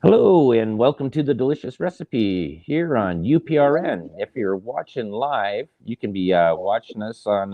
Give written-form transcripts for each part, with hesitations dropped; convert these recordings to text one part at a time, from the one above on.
Hello and welcome to the Delicious Recipe here on UPRN. If you're watching live, you can be watching us on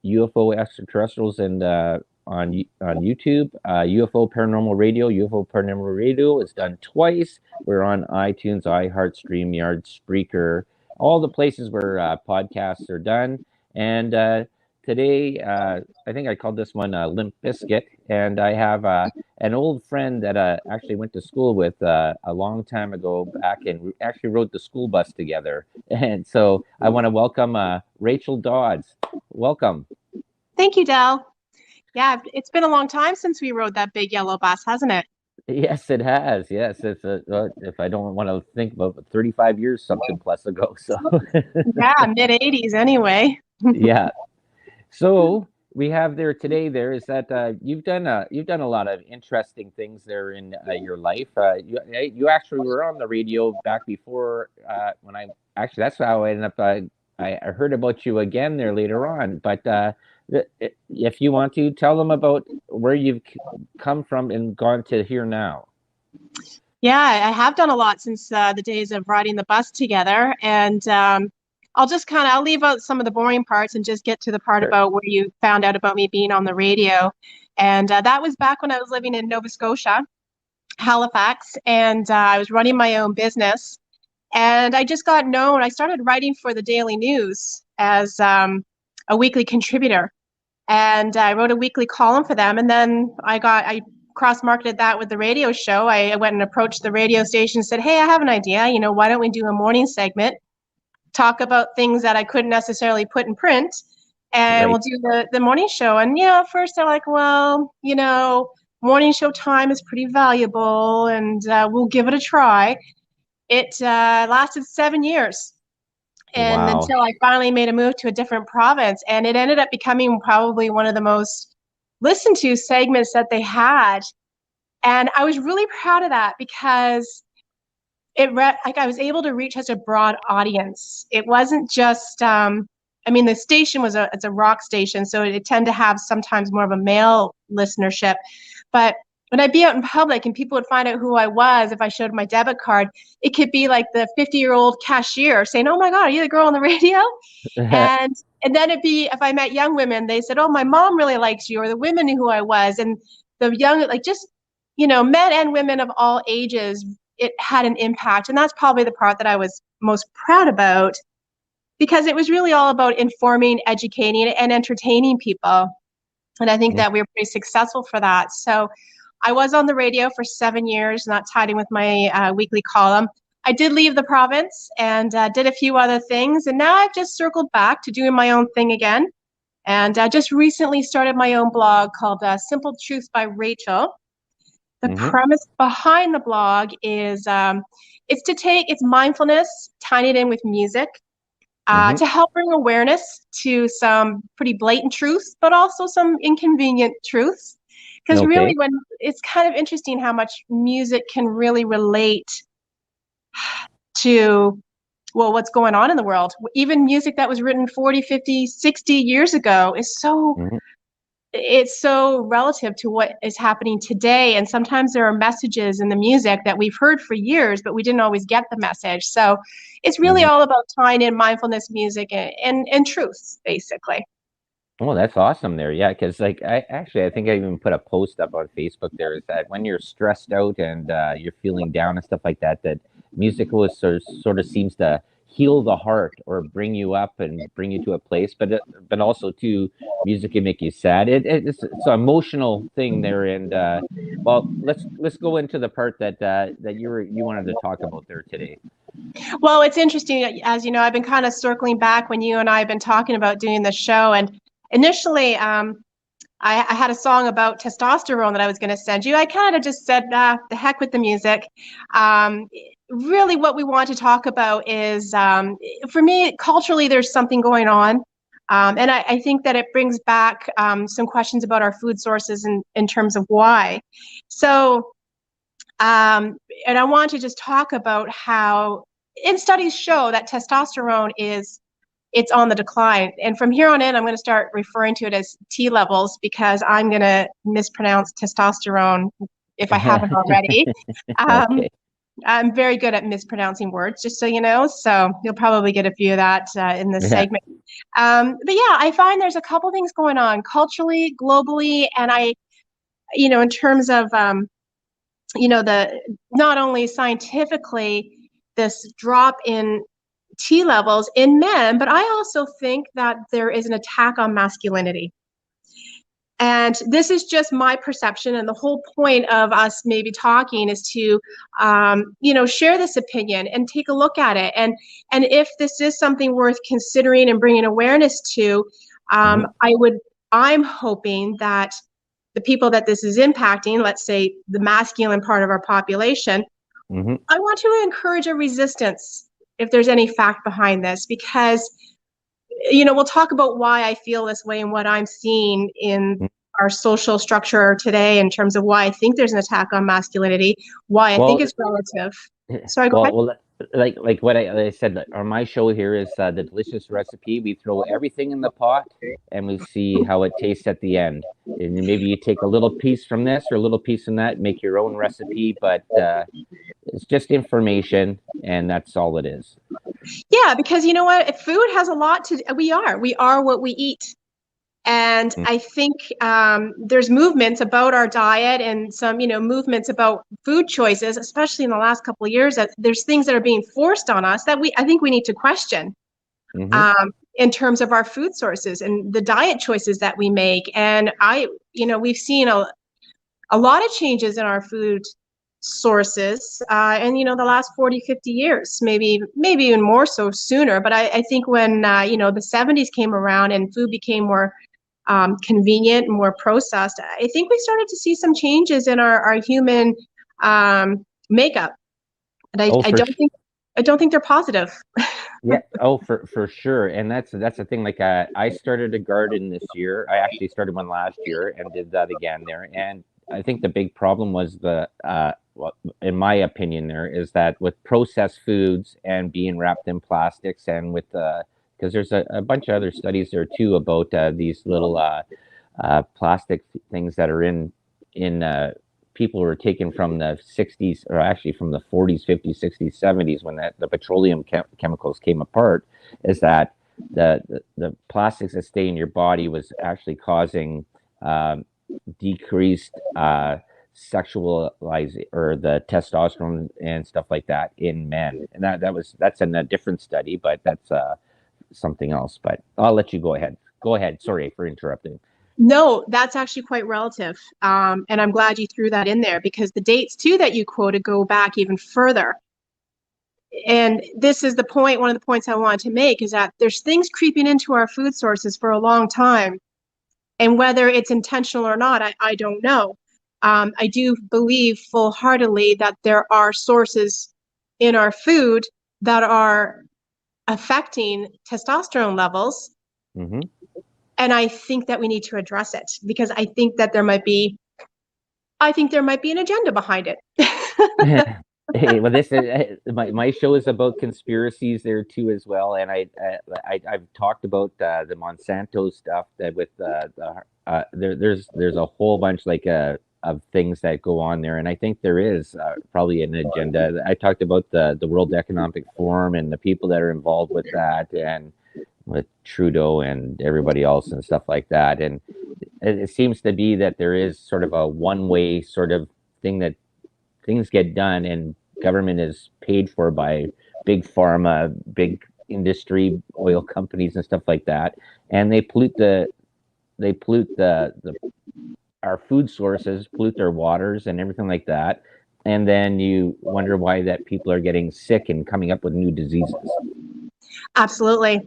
UFO Extraterrestrials and on YouTube. UFO Paranormal Radio. UFO Paranormal Radio is done twice. We're on iTunes, iHeart, StreamYard, Spreaker, all the places where podcasts are done. And today, I think I called this one Limp Biscuit, and I have an old friend that actually went to school with a long time ago back, and we actually rode the school bus together. And so I want to welcome Rachel Dodds. Welcome. Thank you, Del. Yeah, it's been a long time since we rode that big yellow bus, hasn't it? Yes, it has. Yes, it's if I don't want to think about it, 35 years something plus ago. So Yeah, mid-'80s anyway. yeah. So we have there today. There is that you've done a lot of interesting things there in your life. You actually were on the radio back before when I actually that's how I ended up. I heard about you again there later on. But if you want to tell them about where you've come from and gone to here now. Yeah, I have done a lot since the days of riding the bus together, and I'll leave out some of the boring parts and just get to the part Sure. about where you found out about me being on the radio. And that was back when I was living in Nova Scotia, Halifax, and I was running my own business. And I just got known. I started writing for the Daily News as a weekly contributor, and I wrote a weekly column for them. And then I cross-marketed that with the radio show. I went and approached the radio station and said, "Hey, I have an idea. Why don't we do a morning segment, talk about things that I couldn't necessarily put in print, and we'll Right. do the morning show." And at first they're like, "Well, morning show time is pretty valuable, and we'll give it a try." It lasted 7 years, and Wow. until I finally made a move to a different province, and it ended up becoming probably one of the most listened to segments that they had. And I was really proud of that because I was able to reach such a broad audience. It wasn't just the station it's a rock station, so it tend to have sometimes more of a male listenership. But when I'd be out in public and people would find out who I was if I showed my debit card, it could be like the 50-year-old cashier saying, "Oh my God, are you the girl on the radio?" And and then it'd be if I met young women, they said, "Oh, my mom really likes you," or the women knew who I was. And the young, like just men and women of all ages, it had an impact. And that's probably the part that I was most proud about, because it was really all about informing, educating, and entertaining people. And I think that we were pretty successful for that. So I was on the radio for 7 years, and that tied in with my weekly column. I did leave the province and did a few other things. And now I've just circled back to doing my own thing again. And I just recently started my own blog called Simple Truths by Rachel. The Mm-hmm. premise behind the blog is it's mindfulness, tying it in with music, Mm-hmm. to help bring awareness to some pretty blatant truths, but also some inconvenient truths. Because really, Okay. when it's kind of interesting how much music can really relate to, well, what's going on in the world. Even music that was written 40, 50, 60 years ago is Mm-hmm. it's so relative to what is happening today. And sometimes there are messages in the music that we've heard for years, but we didn't always get the message. So it's really Mm-hmm. all about tying in mindfulness music and truths, basically. Oh, that's awesome there. Yeah, because I think I even put a post up on Facebook there is that when you're stressed out and you're feeling down and stuff like that, that music was sort of seems to heal the heart or bring you up and bring you to a place, but also too, music can make you sad. It's an emotional thing there, and well, let's go into the part that you wanted to talk about there today. Well, it's interesting. As you know, I've been kind of circling back when you and I have been talking about doing the show. And initially, I had a song about testosterone that I was going to send you. I kind of just said, the heck with the music. Really, what we want to talk about is, for me, culturally, there's something going on. And I think that it brings back some questions about our food sources in terms of why. So, and I want to just talk about how, and studies show that testosterone is it's on the decline. And from here on in, I'm going to start referring to it as T levels because I'm going to mispronounce testosterone if I haven't already. Um, Okay. I'm very good at mispronouncing words, just so you know. So you'll probably get a few of that in this Yeah. segment. But yeah, I find there's a couple things going on culturally, globally, and in terms of, the not only scientifically, this drop in T levels in men, but I also think that there is an attack on masculinity. And this is just my perception. And the whole point of us maybe talking is to, share this opinion and take a look at it. And if this is something worth considering and bringing awareness to, Hmm. I'm hoping that the people that this is impacting, let's say the masculine part of our population, Hmm. I want to encourage a resistance if there's any fact behind this, because we'll talk about why I feel this way and what I'm seeing in our social structure today in terms of why I think there's an attack on masculinity, why I think Well, it's relative. Sorry, go ahead. well, like what I said on my show here is the delicious recipe. We throw everything in the pot and we see how it tastes at the end. And maybe you take a little piece from this or a little piece from that, make your own recipe, but it's just information, and that's all it is. Yeah, because you know what? Food has a lot to, we are what we eat. And I think there's movements about our diet and some, movements about food choices, especially in the last couple of years, that there's things that are being forced on us that I think we need to question Mm-hmm. in terms of our food sources and the diet choices that we make. And we've seen a lot of changes in our food sources and the last 40, 50 years, maybe even more so sooner. But I think when the 70s came around and food became more convenient and more processed, I think we started to see some changes in our human makeup. And Oh, I don't think they're positive. yeah. Oh, for sure. And that's the thing. Like, I started a garden this year. I actually started one last year and did that again there. And I think the big problem was well, in my opinion, there is that with processed foods and being wrapped in plastics and with because there's a bunch of other studies there too about these little plastic things that are in people were taken from the 60s, or actually from the 40s, 50s, 60s, 70s, when the petroleum chemicals came apart, is that the plastics that stay in your body was actually causing decreased sexualize or the testosterone and stuff like that in men. And that's in a different study, but that's something else. But I'll let you go ahead. Go ahead. Sorry for interrupting. No, that's actually quite relative. And I'm glad you threw that in there because the dates too that you quoted go back even further. And this is the point, one of the points I wanted to make is that there's things creeping into our food sources for a long time. And whether it's intentional or not, I don't know. I do believe full-heartedly that there are sources in our food that are affecting testosterone levels. Mm-hmm. And I think that we need to address it because I think there might be an agenda behind it. Hey, well, this is my show is about conspiracies there too as well, and I've talked about the Monsanto stuff that with there's a whole bunch like of things that go on there, and I think there is probably an agenda. I talked about the World Economic Forum and the people that are involved with that, and with Trudeau and everybody else and stuff like that, and it seems to be that there is sort of a one-way sort of thing that things get done and government is paid for by big pharma, big industry, oil companies and stuff like that, and they pollute the our food sources, pollute their waters and everything like that. And then you wonder why that people are getting sick and coming up with new diseases. Absolutely.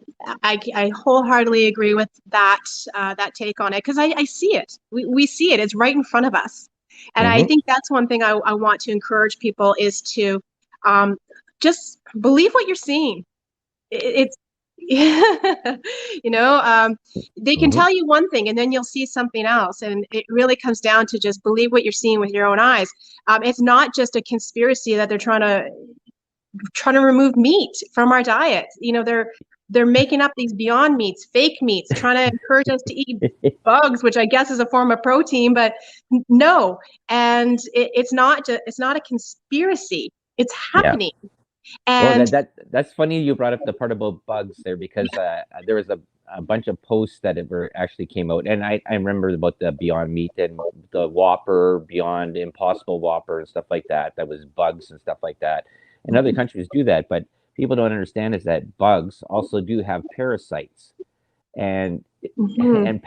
I wholeheartedly agree with that take on it because I see it. We see it. It's right in front of us. And I Mm-hmm. think that's one thing I want to encourage people is to um, just believe what you're seeing. It's they can Mm-hmm. tell you one thing and then you'll see something else. And it really comes down to just believe what you're seeing with your own eyes. It's not just a conspiracy that they're trying to remove meat from our diet. they're making up these Beyond Meats, fake meats, trying to encourage us to eat bugs, which I guess is a form of protein, but no. And it's not it's not a conspiracy. It's Yeah. happening. Well, And that's funny you brought up the part about bugs there, because there was a bunch of posts that were actually came out, and I remember about the Beyond Meat and the Whopper, Beyond Impossible Whopper and stuff like that. That was bugs and stuff like that. And other countries do that, but people don't understand is that bugs also do have parasites and mhm. and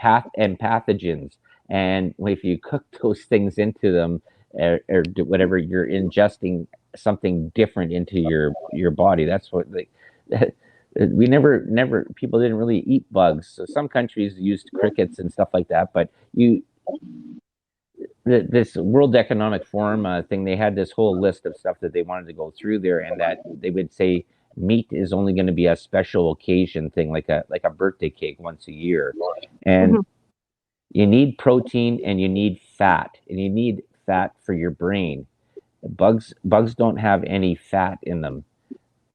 pathogens. And if you cook those things into them, or whatever, you're ingesting something different into your body. That's what we never people didn't really eat bugs. So some countries used crickets and stuff like that, but this World Economic Forum thing, they had this whole list of stuff that they wanted to go through there, and that they would say meat is only going to be a special occasion thing, like a birthday cake once a year, and Mhm. you need protein and you need fat, and you need fat for your brain. Bugs don't have any fat in them,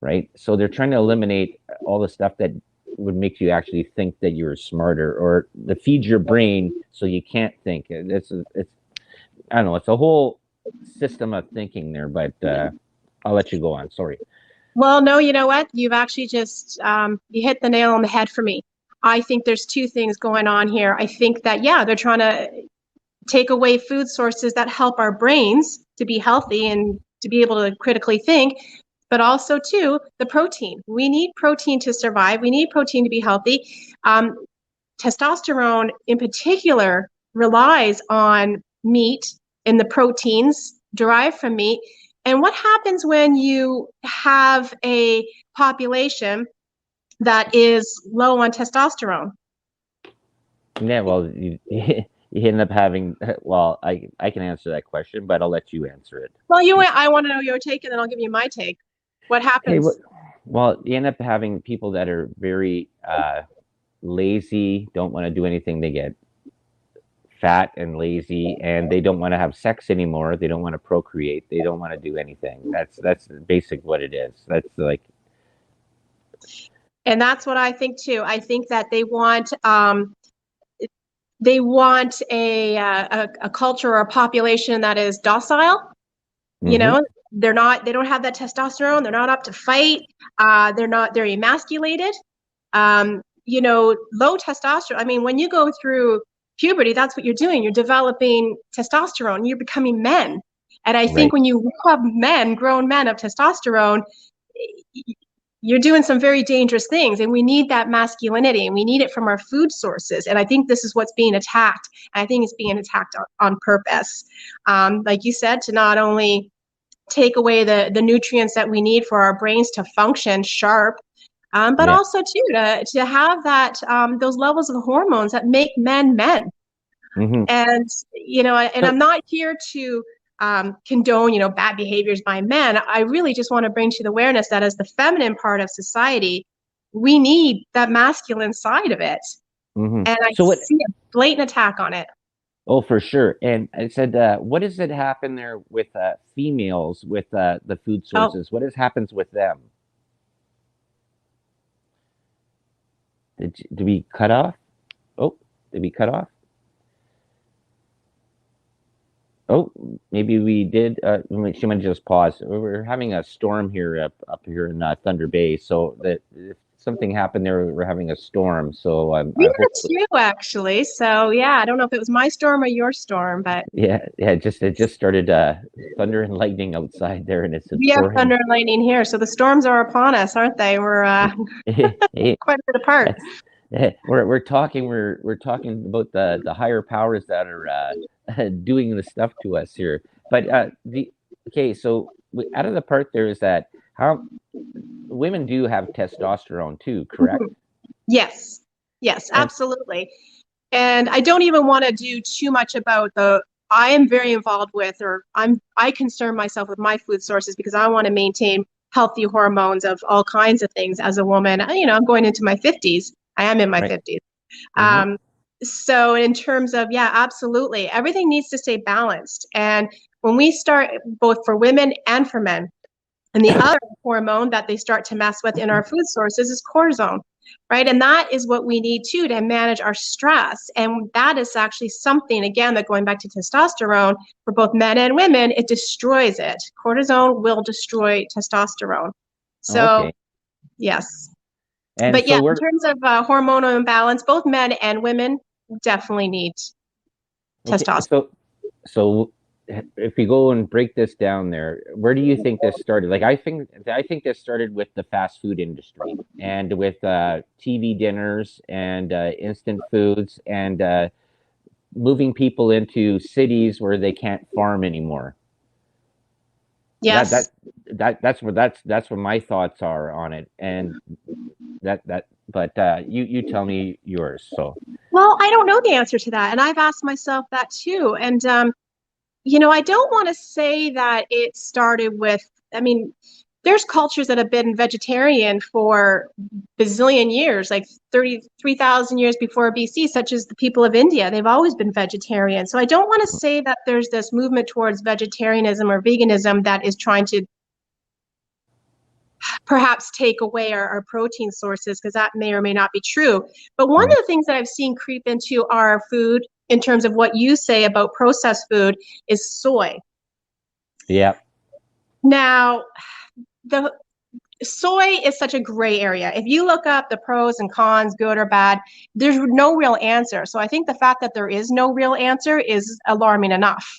right? So they're trying to eliminate all the stuff that would make you actually think that you're smarter, or to feed your brain so you can't think. It's I don't know. It's a whole system of thinking there, but I'll let you go on. Sorry. Well, no, you know what? You've actually just you hit the nail on the head for me. I think there's two things going on here. I think that, yeah, they're trying to take away food sources that help our brains to be healthy and to be able to critically think, but also too the protein. We need protein to survive. We need protein to be healthy. Um, Testosterone in particular relies on meat and the proteins derived from meat. And what happens when you have a population that is low on testosterone? Yeah, well, you end up having. Well, I can answer that question, but I'll let you answer it. Well, I want to know your take, and then I'll give you my take. What Okay, happens? well, you end up having people that are very lazy, don't want to do anything. They get fat and lazy, and they don't want to have sex anymore. They don't want to procreate. They don't want to do anything. That's basic what it is. That's like, And that's what I think too. I think that they want a culture or a population that is docile. You mm-hmm, know, they don't have that testosterone. They're not up to fight. They're emasculated. Low testosterone. I mean, when you go through puberty, that's what you're doing. You're developing testosterone. You're becoming men. And I think right. when you rob men, grown men of testosterone, you're doing some very dangerous things. And we need that masculinity, and we need it from our food sources. And I think this is what's being attacked. And I think it's being attacked on purpose. Like you said, to not only take away the nutrients that we need for our brains to function sharp, but Yeah. also too to have that those levels of hormones that make men men. Mm-hmm. And and I'm So, not here to condone bad behaviors by men. I really just want to bring to the awareness that as the feminine part of society, we need that masculine side of it. mm-hmm. And I So what? see a blatant attack on it. Oh, for sure. And I said, what does it happen there with females with the food Oh, sources? What happens with them? Did we cut off? Oh, did we cut off? Oh, maybe we did. She might just pause. We're having a storm here up here in Thunder Bay, so that if something happened there, we're having a storm. So we I are hope. too, actually. So yeah, I don't know if it was my storm or your storm, but Yeah. It just started thunder and lightning outside there, and it's we have pouring. thunder and lightning here. So the storms are upon us, aren't they? We're Hey, quite a bit apart. that's we're talking about the higher powers that are doing the stuff to us here. But the okay, so out of the part there is that how women do have testosterone too, correct? Yes, yes, And absolutely. And I don't even want to do too much about the. I am very involved with, or I concern myself with my food sources because I want to maintain healthy hormones of all kinds of things as a woman. I'm going into my 50s. I am in my right. 50s. Mm-hmm. Um, so in terms of, yeah, absolutely, everything needs to stay balanced. And when we start, both for women and for men, and the other hormone that they start to mess with in our food sources is cortisol. right? And that is what we need too to manage our stress. And that is actually something, again, that going back to testosterone for both men and women, it destroys it. Cortisone will destroy testosterone. So, Okay. yes. And But yeah, so in we're terms of hormonal imbalance, both men and women definitely need okay. testosterone. So if we go and break this down there, where do you think this started? Like I think this started with the fast food industry and with TV dinners and instant foods and moving people into cities where they can't farm anymore. That Yes. that that's what my thoughts are on it. And but you tell me yours. So Well, I don't know the answer to that. And I've asked myself that too. And, I don't want to say that it started with, I mean, there's cultures that have been vegetarian for bazillion years, like 33,000 years before BC, such as the people of India. They've always been vegetarian. So I don't want to say that there's this movement towards vegetarianism or veganism that is trying to perhaps take away our protein sources, because that may or may not be true. But one of mhm. the things that I've seen creep into our food in terms of what you say about processed food is soy. Yeah, Now, the soy is such a gray area. If you look up the pros and cons, good or bad, there's no real answer. So I think the fact that there is no real answer is alarming enough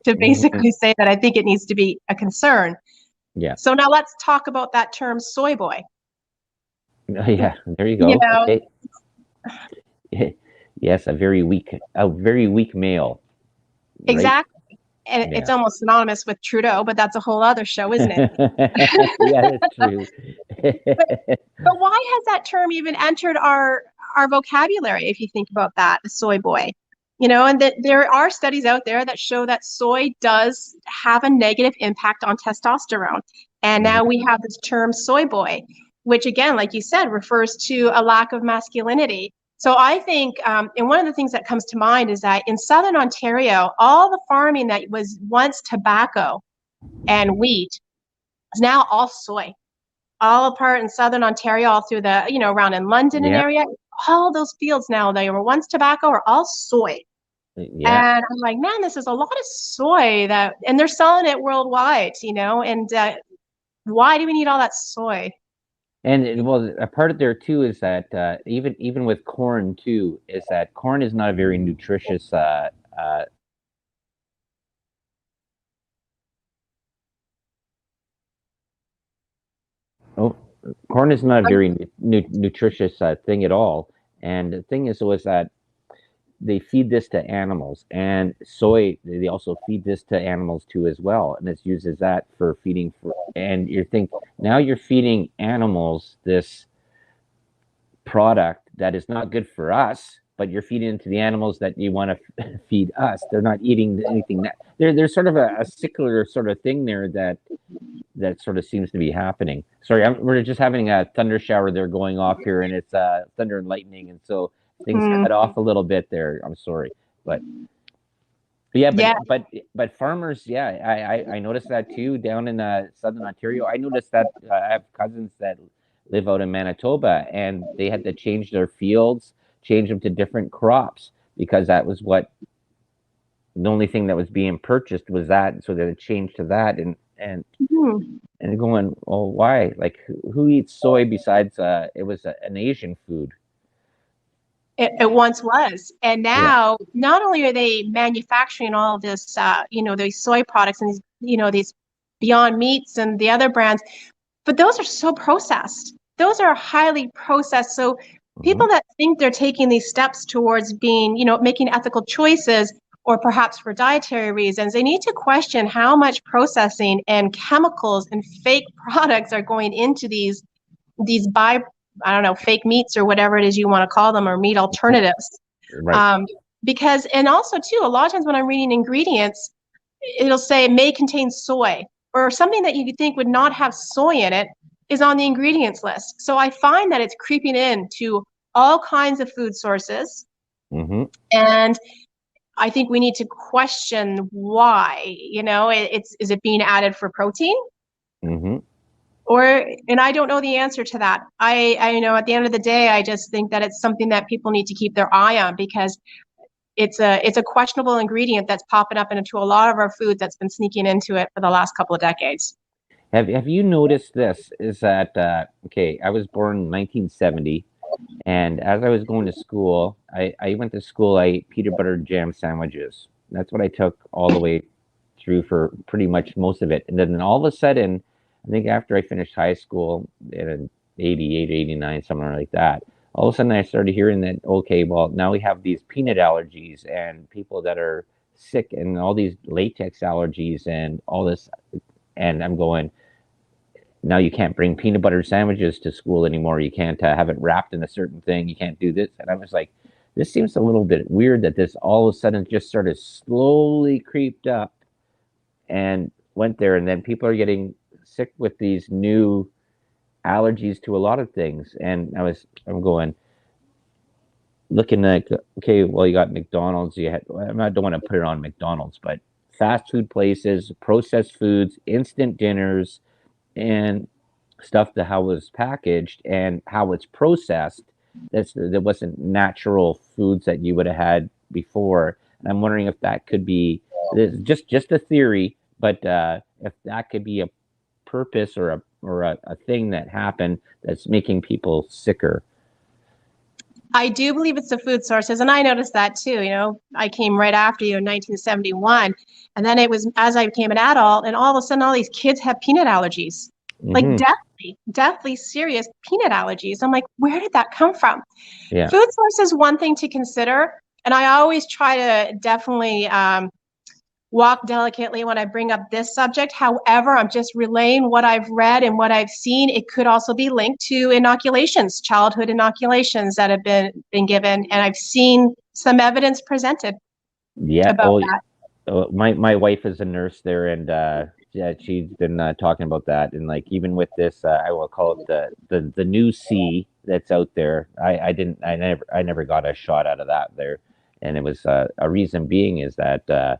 to mhm. basically say that I think it needs to be a concern. Yeah. So now let's talk about that term soy boy. Yeah, there you You go. know, Okay. Yes, a very weak male, right? exactly. And it's Yeah. almost synonymous with Trudeau, but that's a whole other show, isn't it? Yeah, that's true. But but why has that term even entered our vocabulary? If you think about that, the soy boy, and that there are studies out there that show that soy does have a negative impact on testosterone, and now Mhm. we have this term soy boy, which again, like you said, refers to a lack of masculinity. So I think, and one of the things that comes to mind is that in Southern Ontario, all the farming that was once tobacco and wheat is now all soy, all apart in Southern Ontario, all through the, around in London and Yeah, area. All those fields now, they were once tobacco, are all soy. yeah. And I'm like, man, this is a lot of soy and they're selling it worldwide, and why do we need all that soy? And well, a part of there too is that even with corn too, is that corn is not a very nutritious. Oh, corn is not a very nutritious thing at all. And the thing is, was that they feed this to animals, and soy they also feed this to animals too as well, and it's used as that for feeding for. And you think now you're feeding animals this product that is not good for us, but you're feeding it to the animals that you want to feed us. They're not eating anything that there's sort of a secular sort of thing there that sort of seems to be happening. Sorry, we're just having a thunder shower there going off here, and it's thunder and lightning, and so things Hmm. cut off a little bit there. I'm sorry, but yeah, Yeah. but farmers, yeah, I noticed that too down in Southern Ontario. I noticed that I have cousins that live out in Manitoba, and they had to change their fields, change them to different crops because that was what the only thing that was being purchased was that, so they changed to that, Hmm. and going, well, why? Like, who eats soy besides it was an Asian food? It once was. And Yeah. now, not only are they manufacturing all of this, these soy products and these Beyond Meats and the other brands, but those are so processed. Those are highly processed. So Hmm. people that think they're taking these steps towards being, making ethical choices, or perhaps for dietary reasons, they need to question how much processing and chemicals and fake products are going into these I don't know, fake meats or whatever it is you want to call them, or meat alternatives. Right. Um, because, and also too, a lot of times when I'm reading ingredients, it'll say may contain soy, or something that you could think would not have soy in it is on the ingredients list. So I find that it's creeping into all kinds of food sources. Hmm. And I think we need to question why, is it being added for protein? Hmm. And I don't know the answer to that. I you know, at the end of the day, I just think that it's something that people need to keep their eye on, because it's a questionable ingredient that's popping up into a lot of our food that's been sneaking into it for the last couple of decades. Have you noticed this? Is that okay? I was born in 1970, and as I was going to school, I went to school. I ate peanut butter jam sandwiches. That's what I took all the way through for pretty much most of it. And then all of a sudden, I think after I finished high school in 88, 89, somewhere like that, all of a sudden I started hearing that, okay, well, now we have these peanut allergies and people that are sick and all these latex allergies and all this. And I'm going, now you can't bring peanut butter sandwiches to school anymore. You can't have it wrapped in a certain thing. You can't do this. And I was like, this seems a little bit weird that this all of a sudden just sort of slowly creeped up and went there. And then people are getting sick with these new allergies to a lot of things. And I'm going, looking at, okay, well, you got McDonald's. I don't want to put it on McDonald's, but fast food places, processed foods, instant dinners, and stuff to how it was packaged and how it's processed. That wasn't natural foods that you would have had before. And I'm wondering if that could be just a theory, but if that could be a purpose or a thing that happened that's making people sicker. I do believe it's the food sources, and I noticed that too. You know, I came right after you in 1971, and then it was as I became an adult, and all of a sudden, all these kids have peanut allergies, like Hmm. deathly serious peanut allergies. I'm like, where did that come from? Yeah. Food source is one thing to consider, and I always try to definitely walk delicately when I bring up this subject. However, I'm just relaying what I've read and what I've seen. It could also be linked to inoculations, childhood inoculations that have been given, and I've seen some evidence presented Yeah. about that. My wife is a nurse there, and yeah, she's been talking about that, and like even with this, I will call it the new C that's out there. I never got a shot out of that there, and it was a reason being is that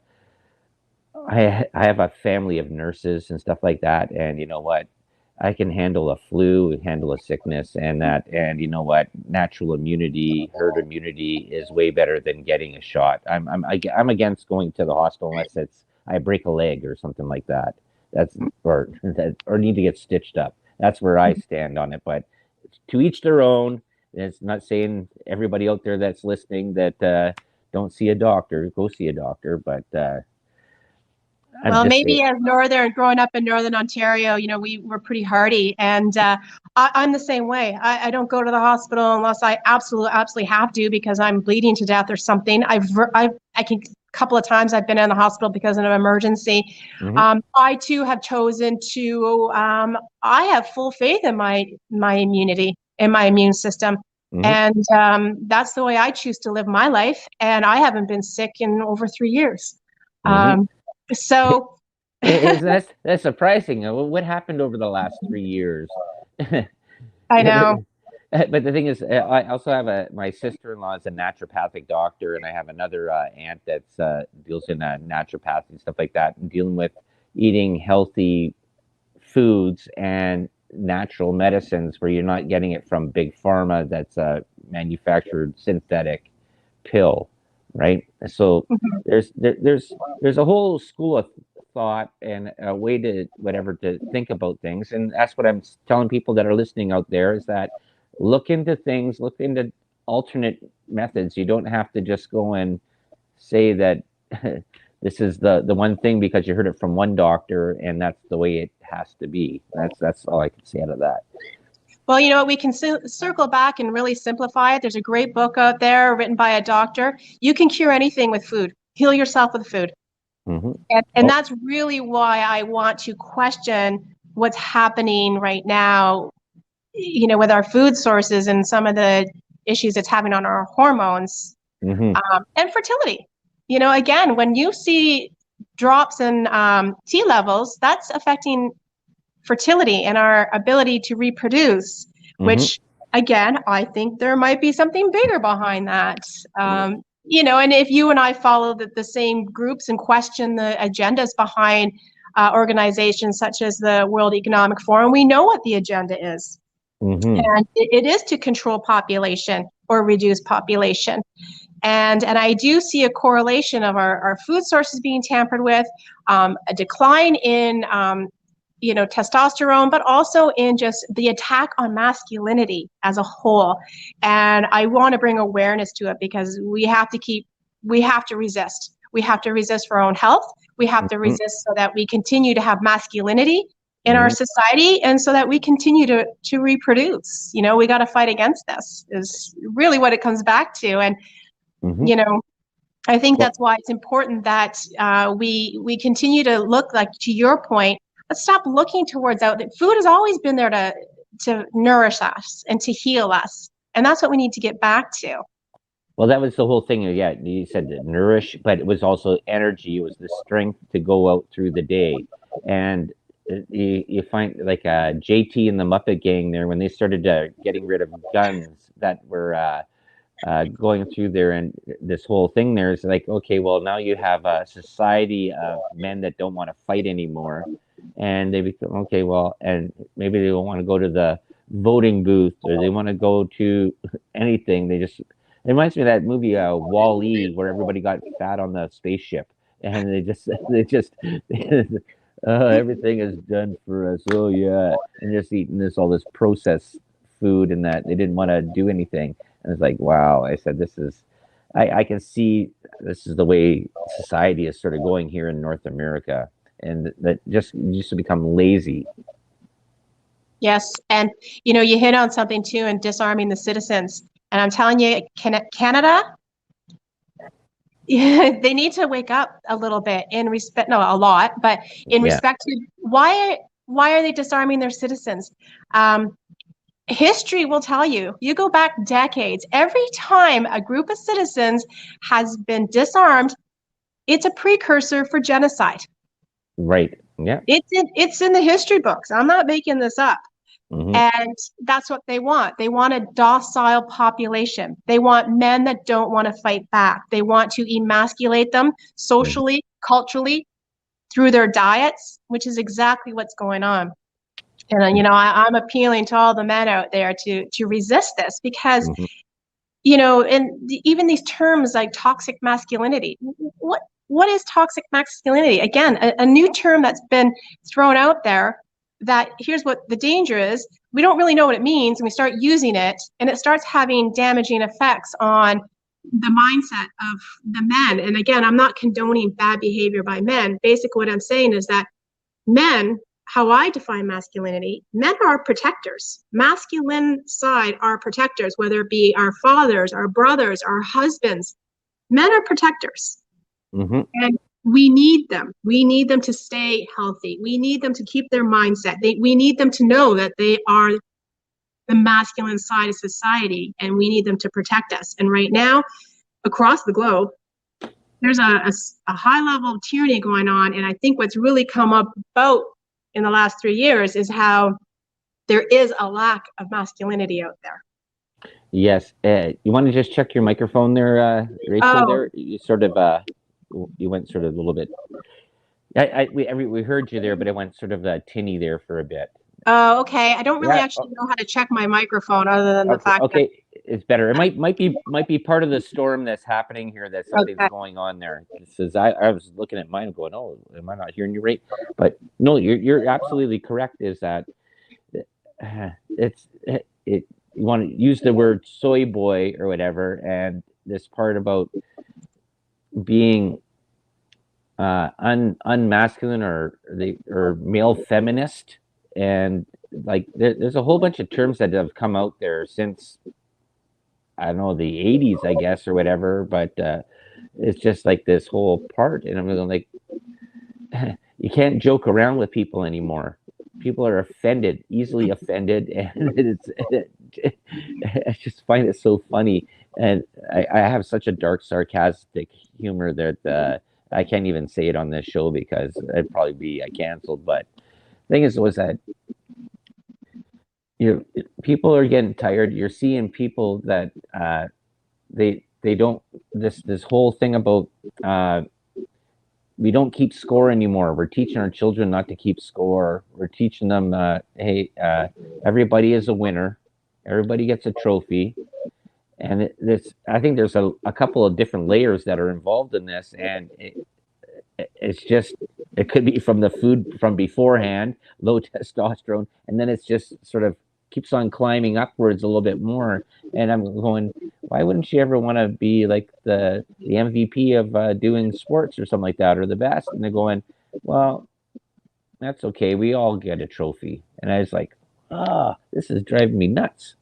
I have a family of nurses and stuff like that, and you know what? I can handle a flu, handle a sickness, and you know what? Natural immunity, herd immunity is way better than getting a shot. I'm against going to the hospital unless it's I break a leg or something like that. That's or need to get stitched up. That's where I stand on it. But to each their own. It's not saying everybody out there that's listening that don't see a doctor, go see a doctor, but I'm Well, just maybe as northern, growing up in northern Ontario, you know, we were pretty hardy, and I'm the same way. I don't go to the hospital unless I absolutely have to because I'm bleeding to death or something. I can a couple of times I've been in the hospital because of an emergency. mhm, I too have chosen to. I have full faith in my immunity, in my immune system. mhm, And that's the way I choose to live my life. And I haven't been sick in over 3 years. mhm. Um, so Is that's surprising. What happened over the last 3 years? I know. But the thing is, I also have my sister-in-law is a naturopathic doctor, and I have another aunt that's deals in naturopathy and stuff like that, and dealing with eating healthy foods and natural medicines where you're not getting it from big pharma that's a manufactured synthetic pill, right? So Mhm. there's a whole school of thought and a way to whatever to think about things, and that's what I'm telling people that are listening out there is that look into things, look into alternate methods. You don't have to just go and say that this is the one thing because you heard it from one doctor and that's the way it has to be. That's all I can say out of that. Well, you know what? We can circle back and really simplify it. There's a great book out there written by a doctor. You can cure anything with food. Heal yourself with food. Hmm. And Oh. that's really why I want to question what's happening right now, you know, with our food sources and some of the issues it's having on our hormones Hmm. and fertility. You know, again, when you see drops in T levels, that's affecting fertility and our ability to reproduce, Hmm. which again, I think there might be something bigger behind that. You know, and if you and I follow the same groups and question the agendas behind organizations such as the World Economic Forum. We know what the agenda is. Mm-hmm. And it is to control population or reduce population. And I do see a correlation of our food sources being tampered with, a decline in testosterone, but also in just the attack on masculinity as a whole. And I want to bring awareness to it because we have to resist. We have to resist for our own health. We have to Mm-hmm. resist so that we continue to have masculinity in our Mm-hmm. society and so that we continue to reproduce. We got to fight against this is really what it comes back to. And, Mm-hmm. I think Well, that's why it's important that we continue to look, like to your point, let's stop looking towards out. Food has always been there to nourish us and to heal us. And that's what we need to get back to. well, that was the whole thing. Yeah, you said that nourish, but it was also energy. It was the strength to go out through the day. And you find like JT and the Muppet Gang there when they started getting rid of guns that were going through there, and this whole thing there is like, okay, well, now you have a society of men that don't want to fight anymore, and they become okay, well, and maybe they don't want to go to the voting booth or they want to go to anything. They just, it reminds me of that movie Wall-E, where everybody got fat on the spaceship, and they just everything is done for us. Oh yeah, and just eating all this processed food, and that they didn't want to do anything. And it's like, wow. I said, this is, I can see this is the way society is sort of going here in North America, and that just to become lazy. Yes. And, you hit on something too in disarming the citizens. And I'm telling you, Canada, they need to wake up a little bit in respect, no, a lot, but in Yeah, respect to why are they disarming their citizens? History will tell you, you go back decades, every time a group of citizens has been disarmed, it's a precursor for genocide. right. Yeah. It's in the history books. I'm not making this up. Hmm. And that's what they want. They want a docile population. They want men that don't want to fight back. They want to emasculate them socially, culturally, through their diets, which is exactly what's going on. And I'm appealing to all the men out there to resist this because Hmm. and even these terms like toxic masculinity. What is toxic masculinity? Again, a new term that's been thrown out there. That here's what the danger is. We don't really know what it means, and we start using it, and it starts having damaging effects on the mindset of the men. And again, I'm not condoning bad behavior by men. Basically, what I'm saying is that men, how I define masculinity, men are protectors. Masculine side are protectors, whether it be our fathers, our brothers, our husbands. Men are protectors. Hmm. And we need them. We need them to stay healthy. We need them to keep their mindset. We need them to know that they are the masculine side of society, and we need them to protect us. And right now, across the globe, there's a high level of tyranny going on. And I think what's really come about in the last 3 years is how there is a lack of masculinity out there. Yes. You want to just check your microphone there, Rachel? Oh, There, you sort of you went sort of a little bit. We heard you there, but it went sort of tinny there for a bit. okay. I don't really Yeah. actually know how to check my microphone other than the Okay, fact that, okay, it's better. It might be part of the storm that's happening here. That something's okay. going on there. It says I was looking at mine, going, "Oh, am I not hearing you right?" But no, you're absolutely correct. Is that it's it? You want to use the word soy boy or whatever, and this part about being unmasculine or male feminist, and like there's a whole bunch of terms that have come out there since I don't know, the 80s, I guess, or whatever. But it's just like this whole part, and I'm like, you can't joke around with people anymore. People are offended, easily offended, and I just find it so funny. And I have such a dark, sarcastic humor that I can't even say it on this show because I'd probably be canceled. But the thing is, was that people are getting tired. You're seeing people that they don't this whole thing about we don't keep score anymore. We're teaching our children not to keep score. We're teaching them, hey, everybody is a winner. Everybody gets a trophy. And I think there's a couple of different layers that are involved in this, and it's just it could be from the food from beforehand, low testosterone, and then it's just sort of keeps on climbing upwards a little bit more. And I'm going, why wouldn't you ever want to be like the MVP of doing sports or something like that, or the best? And they're going, well, that's okay. We all get a trophy. And I was like, this is driving me nuts.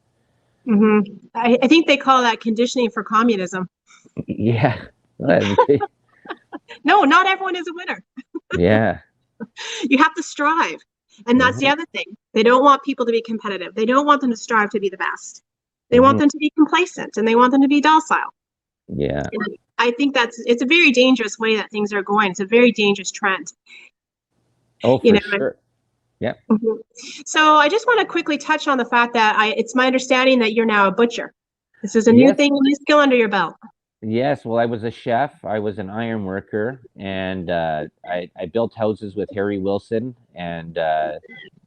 Mm-hmm. I think they call that conditioning for communism. Yeah. No, not everyone is a winner. Yeah. You have to strive. And that's the Mm-hmm. other thing. They don't want people to be competitive. They don't want them to strive to be the best. They want Mm-hmm. them to be complacent and they want them to be docile. Yeah. And I think it's a very dangerous way that things are going. It's a very dangerous trend. Oh, You for know, sure. Yeah. mhm. So I just want to quickly touch on the fact that it's my understanding that you're now a butcher. This is a new Yes. thing, a new skill under your belt. Yes, well, I was a chef. I was an iron worker, and I built houses with Harry Wilson and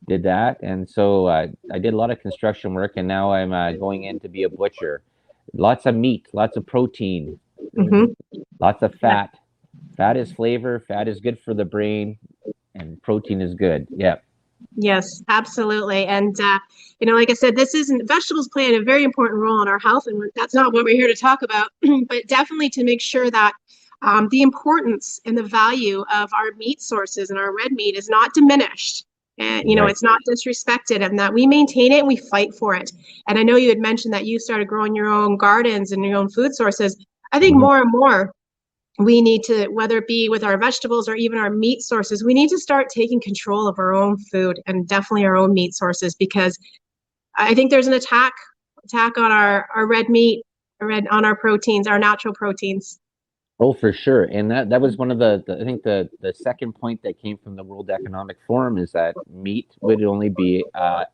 did that. And so I did a lot of construction work, and now I'm going in to be a butcher. Lots of meat, lots of protein, Mm-hmm. lots of Yeah. fat. Fat is flavor. Fat is good for the brain, and protein is good. Yeah. Yes, absolutely. And, like I said, this isn't vegetables play a very important role in our health. And that's not what we're here to talk about, but definitely to make sure that the importance and the value of our meat sources and our red meat is not diminished. And, Right. it's not disrespected and that we maintain it and we fight for it. And I know you had mentioned that you started growing your own gardens and your own food sources. I think Hmm. more and more we need to, whether it be with our vegetables or even our meat sources, we need to start taking control of our own food and definitely our own meat sources, because I think there's an attack on our red meat, on our proteins, our natural proteins. Oh, for sure. And that was one of I think the second point that came from the World Economic Forum is that meat would only be a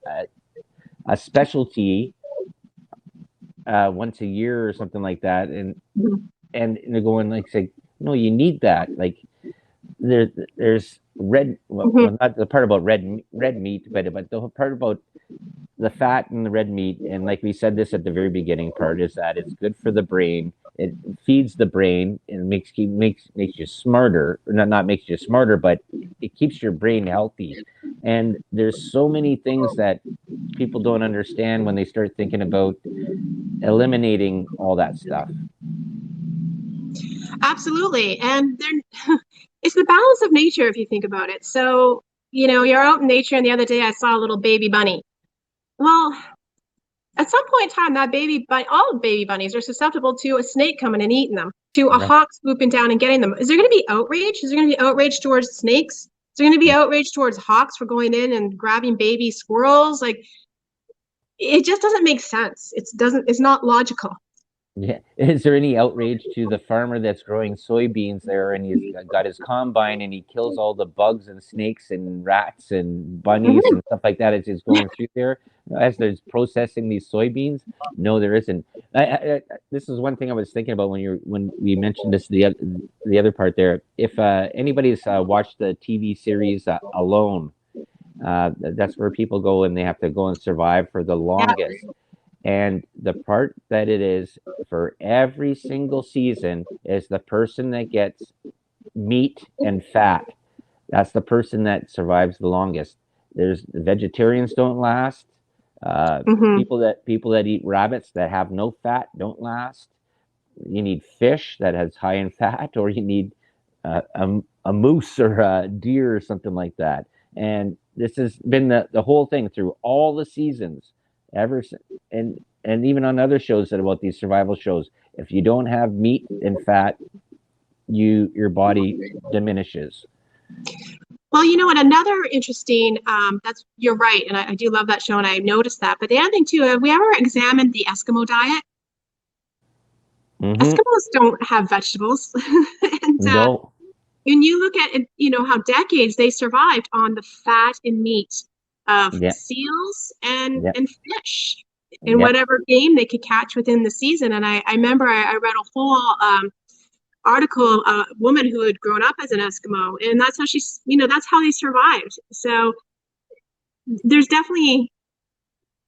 specialty once a year or something like that. And they're going like say, no, you need that. Like there's Mm-hmm. not the part about red meat, but the part about the fat in the red meat, and like we said this at the very beginning part, is that it's good for the brain. It feeds the brain and makes you smarter. Not makes you smarter, but it keeps your brain healthy. And there's so many things that people don't understand when they start thinking about eliminating all that stuff. Absolutely. And it's the balance of nature if you think about it. So, you're out in nature, and the other day I saw a little baby bunny. Well, at some point in time, all baby bunnies are susceptible to a snake coming and eating them, to a Right. hawk swooping down and getting them. Is there going to be outrage? Is there going to be outrage towards snakes? Is there going to be outrage towards hawks for going in and grabbing baby squirrels? Like, it just doesn't make sense. It's not logical. Yeah. Is there any outrage to the farmer that's growing soybeans there and he's got his combine and he kills all the bugs and snakes and rats and bunnies Mm-hmm. and stuff like that as he's going through there as they're processing these soybeans? No, there isn't. This is one thing I was thinking about when we mentioned this the other part there. If anybody's watched the TV series Alone, that's where people go and they have to go and survive for the Yeah. longest. And the part that it is for every single season is the person that gets meat and fat. That's the person that survives the longest. There's vegetarians don't last. Mm-hmm. People that eat rabbits that have no fat don't last. You need fish that has high in fat, or you need a moose or a deer or something like that. And this has been the whole thing through all the seasons ever and even on other shows that about these survival shows. If you don't have meat and fat, your body diminishes. Well, and another interesting, you're right, and I do love that show, and I noticed that. But the other thing too, have we ever examined the Eskimo diet? Mm-hmm. Eskimos don't have vegetables, and No. when you look at how decades they survived on the fat and meat of Yeah. seals and Yep. fish and Yep. whatever game they could catch within the season. And I remember I read a whole article, a woman who had grown up as an Eskimo, and that's how she's, that's how they survived. So there's definitely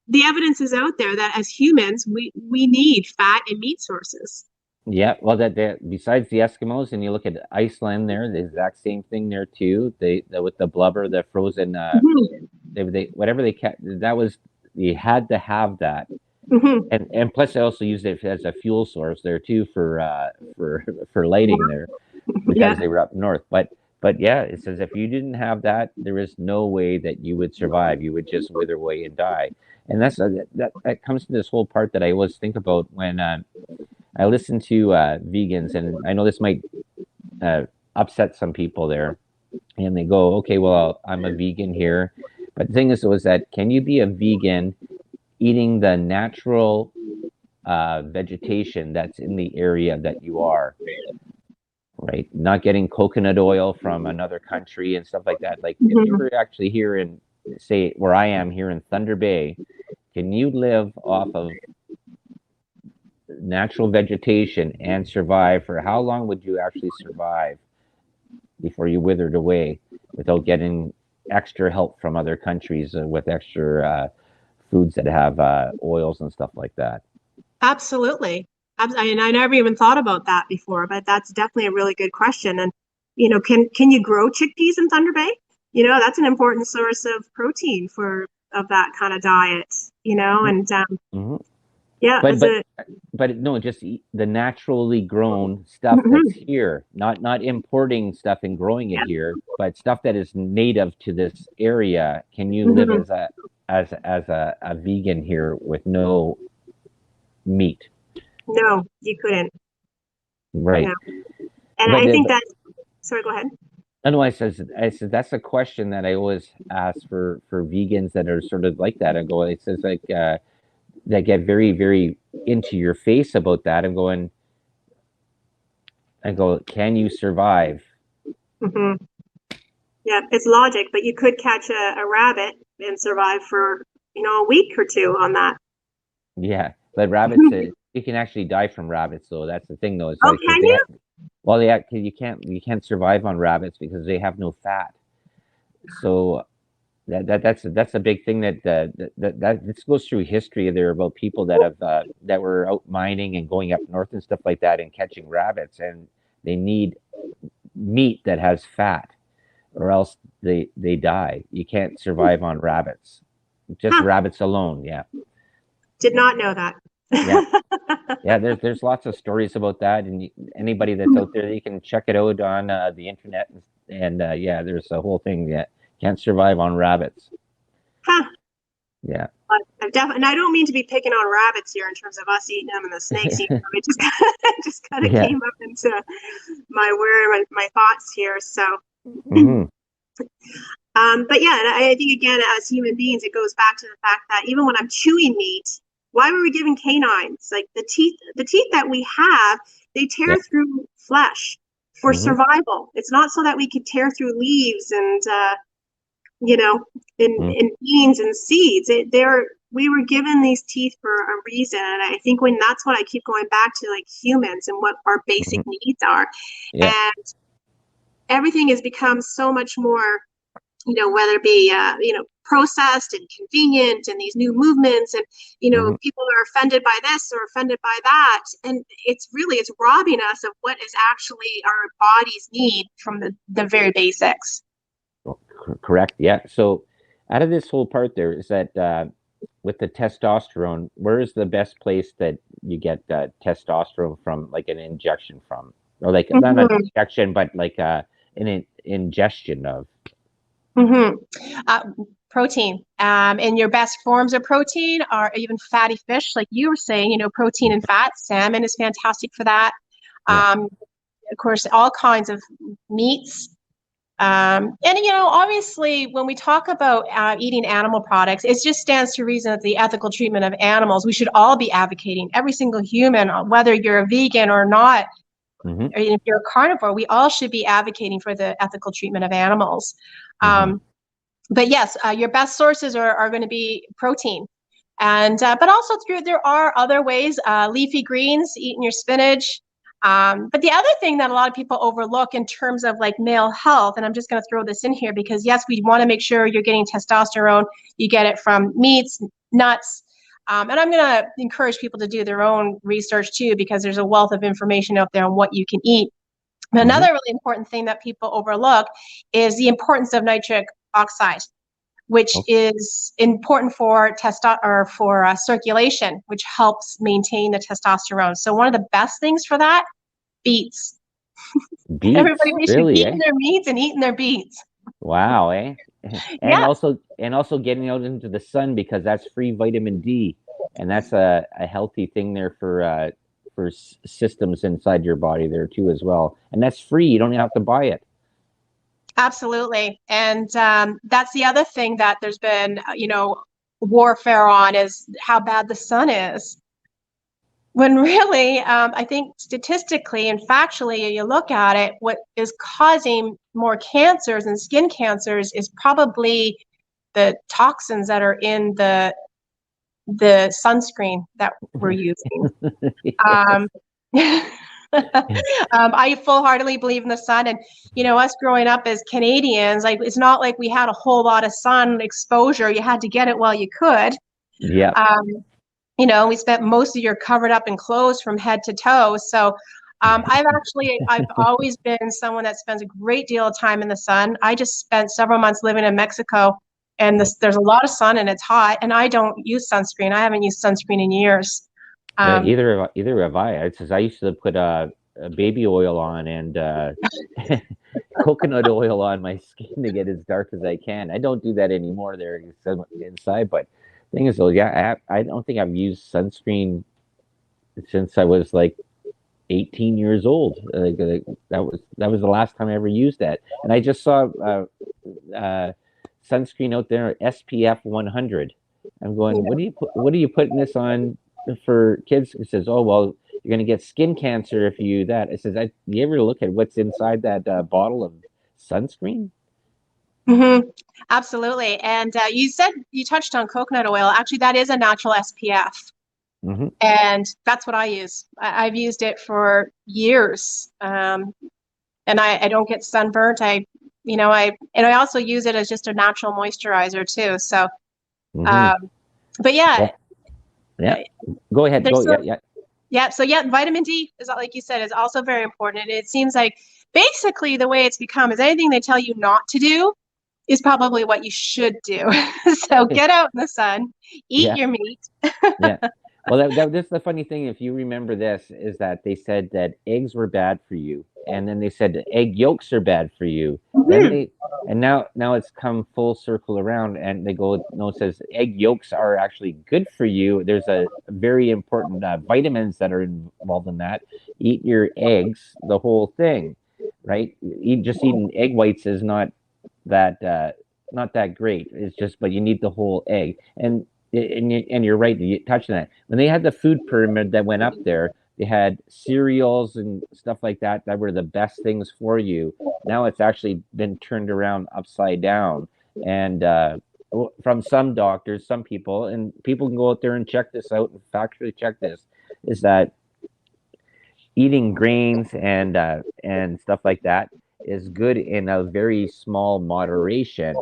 the evidence is out there that as humans, we need fat and meat sources. Yeah, well, that besides the Eskimos, and you look at Iceland, there, the exact same thing there too. With the blubber, the frozen, Mm-hmm. they whatever they kept. That was you had to have that, Mm-hmm. and plus they also used it as a fuel source there too for for lighting there Yeah. because they were up north. But yeah, it says if you didn't have that, there is no way that you would survive. You would just wither away and die. And that comes to this whole part that I always think about when I listen to vegans, and I know this might uh, upset some people there, and they go, "Okay, well, I'm a vegan here," but the thing is, was that can you be a vegan eating the natural vegetation that's in the area that you are, right? Not getting coconut oil from another country and stuff like that. Like if you Mm-hmm. were actually here in, say, where I am here in Thunder Bay, can you live off of natural vegetation and survive? For how long would you actually survive before you withered away without getting extra help from other countries with extra foods that have oils and stuff like that? Absolutely. And I never even thought about that before, but that's definitely a really good question. And, can you grow chickpeas in Thunder Bay? That's an important source of protein of that kind of diet, and Mm-hmm. yeah, But as but a but no, just eat the naturally grown stuff that's Mhm. here, not importing stuff and growing it Yeah. here, but stuff that is native to this area. Can you live Mhm. as a vegan here with no meat? No, you couldn't. Right. No. And But I think but that, sorry, go ahead. otherwise, I said that's a question that I always ask for vegans that are sort of like that. I go, it says like that get very very into your face about that. I go, can you survive? Hmm. Yeah, it's logic, but you could catch a rabbit and survive for, a week or two on that. Yeah, but rabbits, you can actually die from rabbits, though. That's the thing, though. It's Oh, like because can you? well, yeah, 'cause you can't survive on rabbits because they have no fat. So that's a big thing that this goes through history there about people that have that were out mining and going up north and stuff like that and catching rabbits, and they need meat that has fat, or else they die. You can't survive on rabbits, just Huh, rabbits alone. Yeah, did not know that. yeah. Yeah, there's lots of stories about that, and anybody that's out there, you can check it out on the internet, and yeah, there's a whole thing that can't survive on rabbits. Huh. Yeah, I've definitely, and I don't mean to be picking on rabbits here in terms of us eating them and the snakes eating them. It just it just kind of yeah, came up into my thoughts here. So, hmm but yeah, and I think again, as human beings, it goes back to the fact that even when I'm chewing meat, why were we given canines? Like the teeth that we have, they tear yeah, through flesh for hmm survival. It's not so that we could tear through leaves and you know, in beans and seeds. We were given these teeth for a reason, and I think when that's what I keep going back to, like humans and what our basic hmm needs are, yeah, and everything has become so much more, whether it be processed and convenient, and these new movements, and hmm people are offended by this or offended by that, and it's robbing us of what is actually our bodies need from the very basics. correct. Yeah. So, out of this whole part, there is that with the testosterone, where is the best place that you get testosterone from, like an injection from, or like not an Mhm. injection, but like an ingestion of? Mm-hmm. Uh, Protein. And your best forms of protein are even fatty fish, like you were saying, protein and fat. Salmon is fantastic for that. Yeah. Um, of course, all kinds of meats. And, obviously, when we talk about eating animal products, it just stands to reason that the ethical treatment of animals, we should all be advocating, every single human, whether you're a vegan or not, hmm or if you're a carnivore, we all should be advocating for the ethical treatment of animals. hmm Um, but yes, your best sources are going to be protein, and but also there are other ways. Leafy greens, eating your spinach, But the other thing that a lot of people overlook in terms of like male health, and I'm just going to throw this in here because yes, we want to make sure you're getting testosterone. You get it from meats, nuts. And I'm going to encourage people to do their own research too, because there's a wealth of information out there on what you can eat. But Mm-hmm. another really important thing that people overlook is the importance of nitric oxide, which Oh, is important for circulation, which helps maintain the testosterone. So one of the best things for that, beets. beets, Everybody, they should be really, eating eh? their meats and eating their beets. Wow, eh? Yeah, And also getting out into the sun because that's free vitamin D, and that's a healthy thing there for systems inside your body there too as well. And that's free. You don't have to buy it. absolutely. And that's the other thing that there's been, warfare on is how bad the sun is. When really, I think statistically and factually, you look at it, what is causing more cancers and skin cancers is probably the toxins that are in the sunscreen that we're using. Um, I full-heartedly believe in the sun, and us growing up as Canadians, like it's not like we had a whole lot of sun exposure. You had to get it while you could. Yeah. Um, we spent most of the year covered up in clothes from head to toe. So I've always been someone that spends a great deal of time in the sun. I just spent several months living in Mexico, and there's a lot of sun and it's hot, and I don't use sunscreen. I haven't used sunscreen in years. Yeah, Um, either have I. It's just I used to put baby oil on and coconut oil on my skin to get as dark as I can. I don't do that anymore there inside. But thing is, though, yeah, I don't think I've used sunscreen since I was like 18 years old. That was the last time I ever used that. And I just saw sunscreen out there, SPF 100. I'm going, what are you putting this on for kids? It says, oh well, you're going to get skin cancer if you do that. It says, you ever look at what's inside that bottle of sunscreen? mhm, absolutely. And you touched on coconut oil. Actually, that is a natural SPF. Hmm. And that's what I use. I've used it for years. And I don't get sunburnt. I also use it as just a natural moisturizer too. So, Hmm. um, but yeah, Well, yeah. Go ahead. there's Go. so Yeah. Yeah. yeah. So yeah, vitamin D is like you said is also very important. And it seems like basically the way it's become is anything they tell you not to do is probably what you should do. So get out in the sun, eat Yeah. your meat. Yeah. Well, that's the funny thing. If you remember this, is that they said that eggs were bad for you, and then they said that egg yolks are bad for you. Then Mhm. and now it's come full circle around, and they go, no, it says egg yolks are actually good for you. There's a very important vitamins that are involved in that. Eat your eggs, the whole thing, right? Just eating egg whites is that not that great. It's just, but you need the whole egg. And you're right. You touched on that. When they had the food pyramid that went up there, they had cereals and stuff like that were the best things for you. Now it's actually been turned around upside down. And from some doctors, some people, and people can go out there and check this out and factually check this, is that eating grains and stuff like that is good in a very small moderation,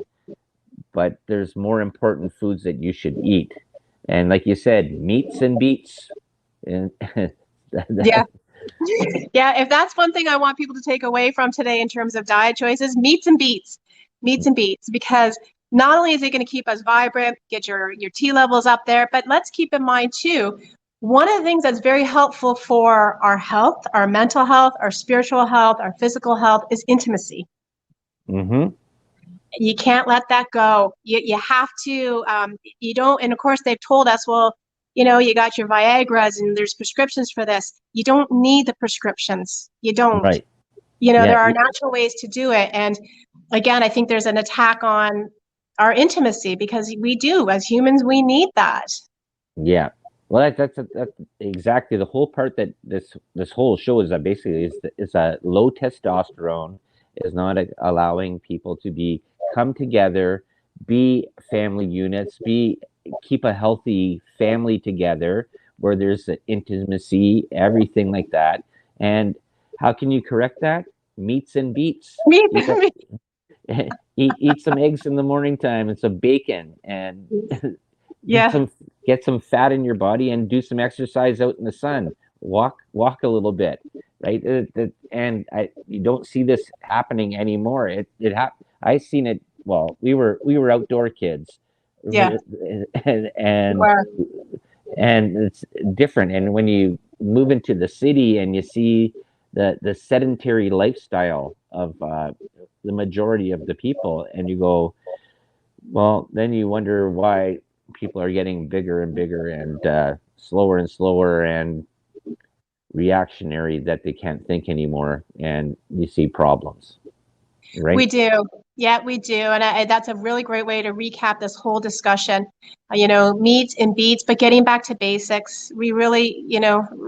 but there's more important foods that you should eat. And like you said, meats and beets. And Yeah. Yeah, if that's one thing I want people to take away from today in terms of diet choices, meats and beets, because not only is it going to keep us vibrant, get your T levels up there, but let's keep in mind too, one of the things that's very helpful for our health, our mental health, our spiritual health, our physical health is intimacy. mm-hmm. You can't let that go. You have to, you don't, and of course they've told us, well, you got your Viagra's and there's prescriptions for this. You don't need the prescriptions. You don't. Right. Yeah. There are natural ways to do it. And again, I think there's an attack on our intimacy because we do, as humans, we need that. Yeah. Well, that's exactly the whole part that this whole show is, that basically is a low testosterone is not allowing people to be come together, be family units, be keep a healthy family together where there's intimacy, everything like that. And how can you correct that? Meats and beets. Me. Eat, eat some eggs in the morning time and some bacon, and get Yeah. some get some fat in your body, and do some exercise out in the sun. Walk a little bit, right? And you don't see this happening anymore. I seen it. Well, we were outdoor kids, Yeah. and and Where? and it's different. And when you move into the city and you see the sedentary lifestyle of the majority of the people, and you go, well, then you wonder why people are getting bigger and bigger, and slower and slower, and reactionary, that they can't think anymore, and you see problems, We right? do. Yeah, we do. And that's a really great way to recap this whole discussion. Meats and beats, but getting back to basics, we really,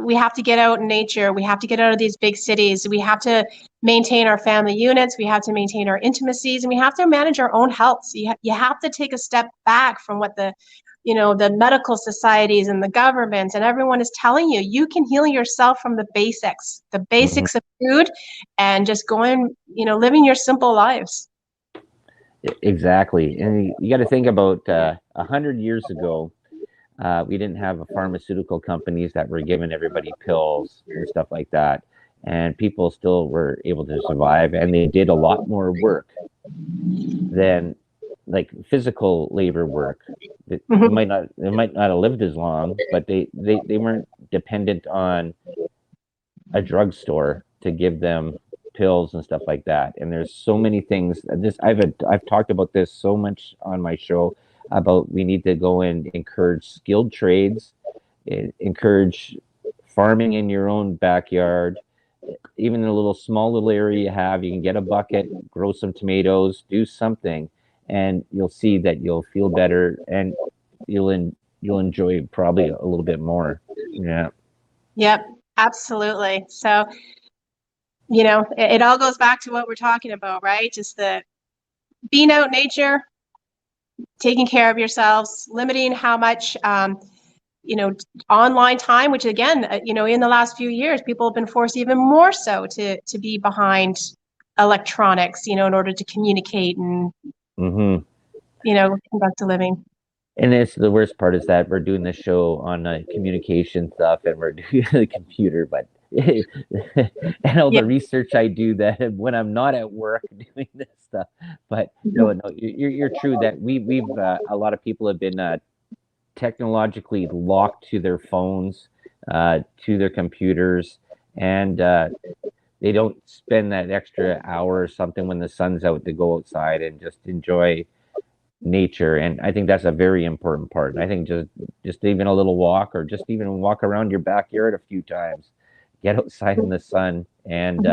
we have to get out in nature. We have to get out of these big cities. We have to maintain our family units. We have to maintain our intimacies, and we have to manage our own health. So you have to take a step back from what the medical societies and the government and everyone is telling you. You can heal yourself from the Mhm. basics of food, and just going, living your simple lives. Exactly. And you got to think about 100 years ago. We didn't have pharmaceutical companies that were giving everybody pills and stuff like that. And people still were able to survive, and they did a lot more work than, like, physical labor work. They Mhm. might not have lived as long, but they weren't dependent on a drugstore to give them pills and stuff like that. And there's so many things. I've talked about this so much on my show, about we need to go and encourage skilled trades, encourage farming in your own backyard. Even in a small little area you have, you can get a bucket, grow some tomatoes, do something, and you'll see that you'll feel better, and you'll enjoy probably a little bit more. Yeah. Yep, absolutely. So, it all goes back to what we're talking about, right? Just the being out in nature, taking care of yourselves, limiting how much, you know, online time, which again, in the last few years, people have been forced even more so to be behind electronics, in order to communicate and, Hmm. conduct a living. And it's the worst part is that we're doing this show on communication stuff, and we're doing the computer, but and all Yeah. the research I do, that when I'm not at work doing this stuff. But no, no, you're true that we've a lot of people have been technologically locked to their phones, to their computers, and they don't spend that extra hour or something when the sun's out to go outside and just enjoy nature. And I think that's a very important part. And I think just even a little walk, or just even walk around your backyard a few times, get outside in the sun, and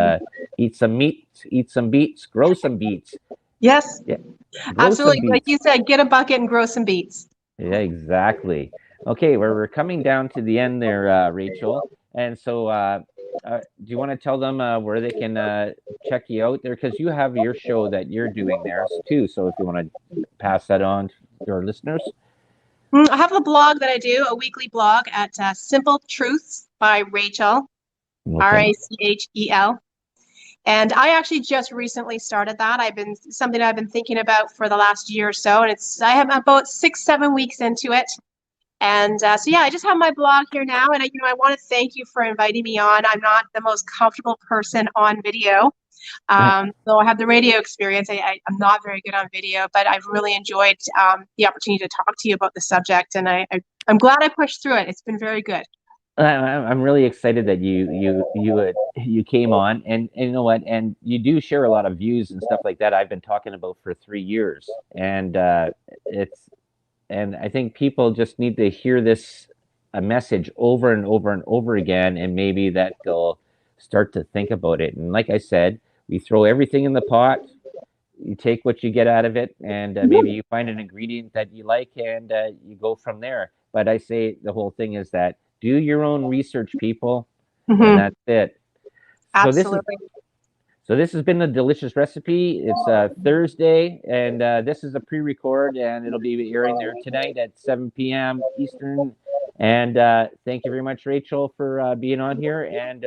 eat some meat, eat some beets, grow some beets. Yes, Yeah, grow some absolutely. Like you beets. said, get a bucket and grow some beets. Yeah, exactly. Okay, we're coming down to the end there, Rachel. And so, do you want to tell them where they can check you out there? Because you have your show that you're doing there too. So if you want to pass that on to our listeners. I have a blog that I do, a weekly blog at Simple Truths by Rachel, Okay. Rachel. And I actually just recently started that. Something I've been thinking about for the last year or so, and I have about 6, 7 weeks into it. And so yeah, I just have my blog here now, and I want to thank you for inviting me on. I'm not the most comfortable person on video, though I have the radio experience. I'm not very good on video, but I've really enjoyed the opportunity to talk to you about the subject, and I'm glad I pushed through it. It's been very good. I'm really excited that you came on, and you know what, and you do share a lot of views and stuff like that I've been talking about for 3 years, and it's and I think people just need to hear this a message over and over and over again, and maybe that they'll start to think about it. And like I said, we throw everything in the pot. You take what you get out of it, and maybe you find an ingredient that you like, and you go from there. But I say the whole thing is that do your own research, people, and Hmm. that's it. So this is Absolutely. so this has been the delicious recipe. It's Thursday, and this is a pre-record, and it'll be airing there tonight at 7 p.m. Eastern. And thank you very much, Rachel, for being on here. And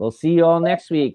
We'll see you all next week.